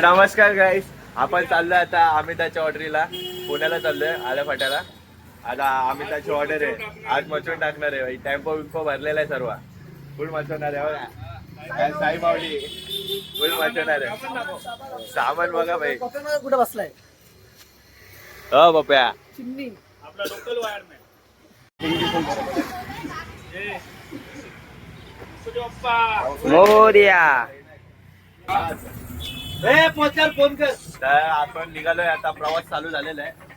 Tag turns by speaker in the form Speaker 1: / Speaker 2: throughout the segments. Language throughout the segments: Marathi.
Speaker 1: नमस्कार गाईस, आपण चाललोय आता अमिताच्या ऑर्डरीला. पुण्याला चाललोय आल्या फाट्याला. आता अमिताची ऑर्डर आहे, आज मचून टाकणार आहे. टेम्पो विम्पो भरलेला आहे, सर्व फुल मचवणार आहे बघा. साई माऊली फुल मचवणार आहे. सामान बघा भाई.
Speaker 2: कुठे बसलाय
Speaker 1: हो बाप्या,
Speaker 2: चिमणी
Speaker 3: आपला लोकल वायरमॅन
Speaker 1: मोरया.
Speaker 2: फोन कर.
Speaker 1: तर आपण निघालोय आता, प्रवास चालू झालेला आहे.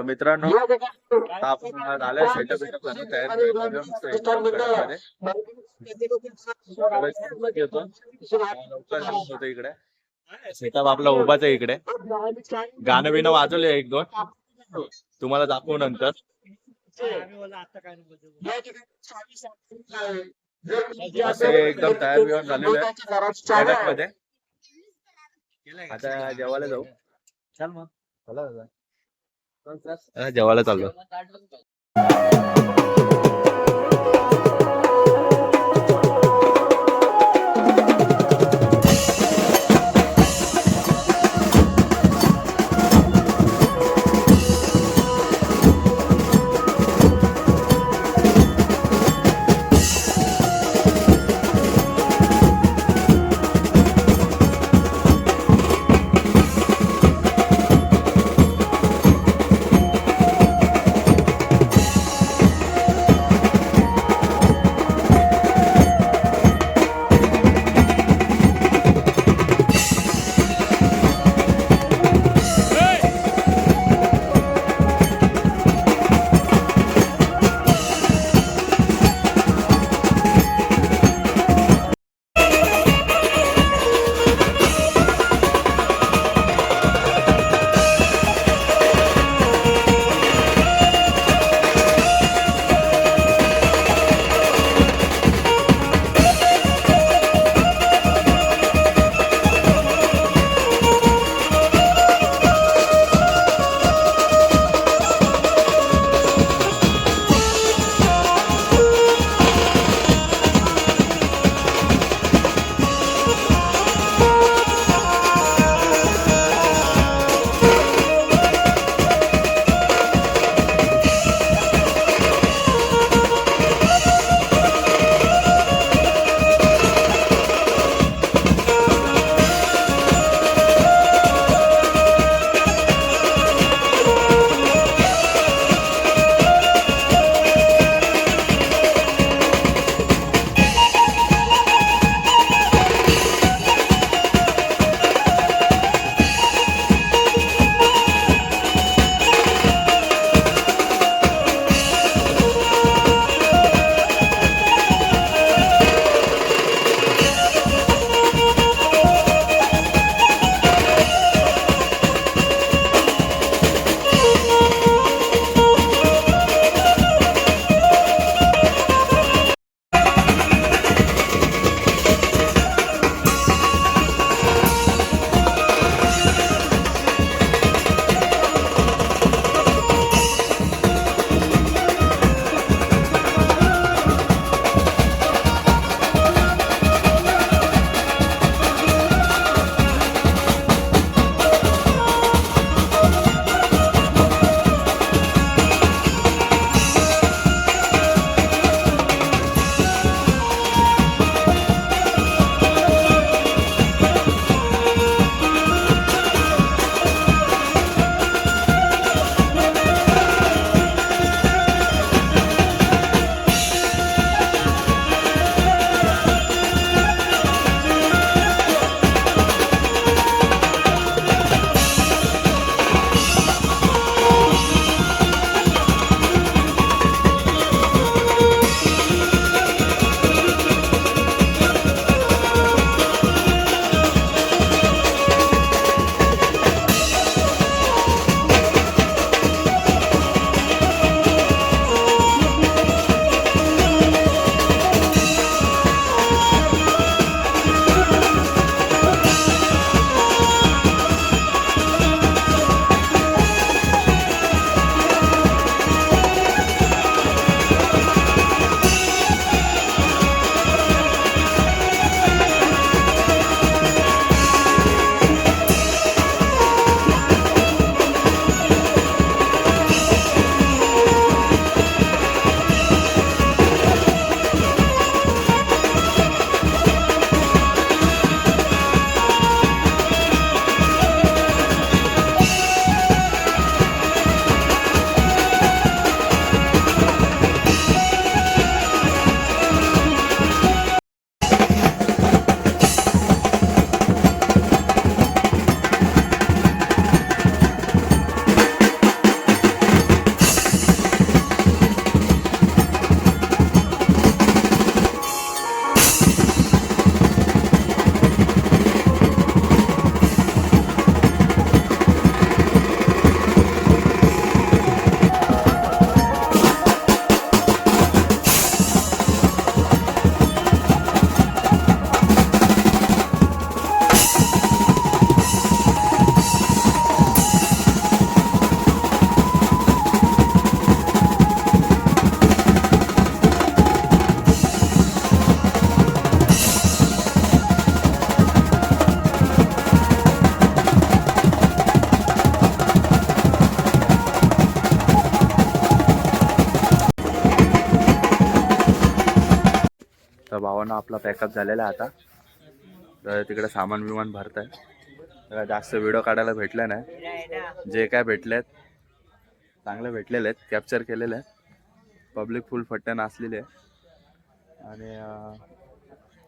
Speaker 1: मित्रांनो, आपण आलोय सेटअप इकडे. सेटअप आपला उभाच आहे इकडे. गाणं बिणं वाजवले एक दोन, तुम्हाला दाखवू नंतर. असे एकदम तयार बियार झालेलं आहे मध्ये. आता जेवायला जाऊ. चल मग जेवायला चाललो. तर भावानं आपला पॅकअप झालेला आहे आता. तर तिकडे सामान बिमान भरत आहे. तर जास्त व्हिडिओ काढायला भेटला नाही. जे काय भेटलेत चांगले भेटलेले आहेत, कॅप्चर केलेले आहेत. पब्लिक फुल फट्ट्या नाचलेली आहे. आणि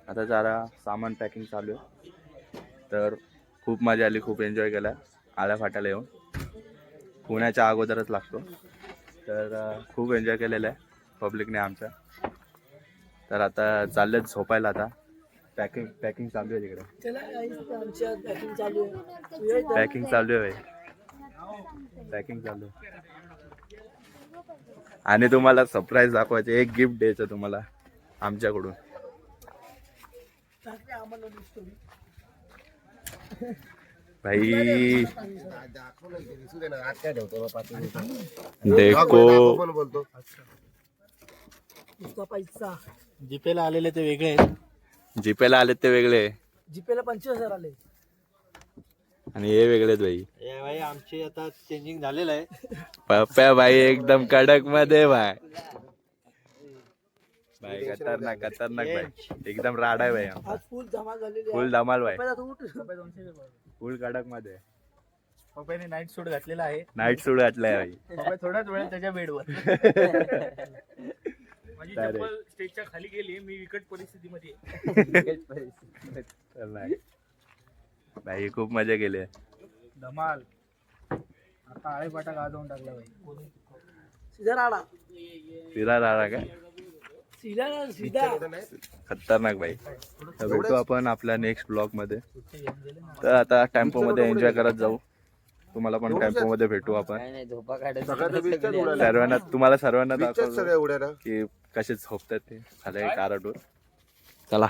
Speaker 1: आता जरा सामान पॅकिंग चालू आहे. तर खूप मजा आली, खूप एन्जॉय केला आळ्या फाट्याला येऊन. पुण्याच्या अगोदरच लागतो. तर खूप एन्जॉय केलेलं आहे पब्लिकने आमच्या. तर आता चाललेत झोपायला. आता पॅकिंग चालू आहे तिकडे.
Speaker 2: पॅकिंग चालू आहे.
Speaker 1: पॅकिंग चालू आहे. पॅकिंग चालू आहे. आणि तुम्हाला सरप्राईज दाखवायचे, एक गिफ्ट द्यायचं तुम्हाला आमच्याकडून. भाई देखो
Speaker 2: पैसा जीपेला आलेले ते वेगळे आहेत.
Speaker 1: जीपेला आले ते वेगळे
Speaker 2: जीपेला 25,000 आले
Speaker 1: आणि हे वेगळेच भाई.
Speaker 2: भाई आमचे आता चेंजिंग झालेलं आहे.
Speaker 1: पप्प्या भाई एकदम कडक मध्ये भाई. भाई खतरनाक भाई, एकदम राडा आहे भाई.
Speaker 2: आज फुल धमाल झालेली
Speaker 1: फुल धमाल भाई,
Speaker 2: आहे.
Speaker 1: फुल कडक मध्ये.
Speaker 2: पप्पाने नाईट सूट घातलेला आहे.
Speaker 1: नाईट सूट घातलाय भाई.
Speaker 2: पप्पा थोड्याच वेळात त्याच्या बेडवर.
Speaker 3: माझी चप्पल स्टेजच्या खाली गेली, मी विकट परिस्थितीमध्ये.
Speaker 1: भाई खूप मजा केली.
Speaker 3: धमाल. आता आळेपाटा गाजवून टाकला भाई.
Speaker 2: सीधा राडा.
Speaker 1: फिरा राडा काय
Speaker 2: सीधा
Speaker 1: खतरनाक भाई. तर भेटू आपण आपल्या नेक्स्ट ब्लॉग मध्ये. तर आता टेम्पो मध्ये एन्जॉय करत जाऊ. तुम्हाला पण टेम्पो मध्ये भेटू आपण. सर्वांना तुम्हाला सर्वांना दाखवतो की कसे झोपतात ते खाली कारटवर. चला.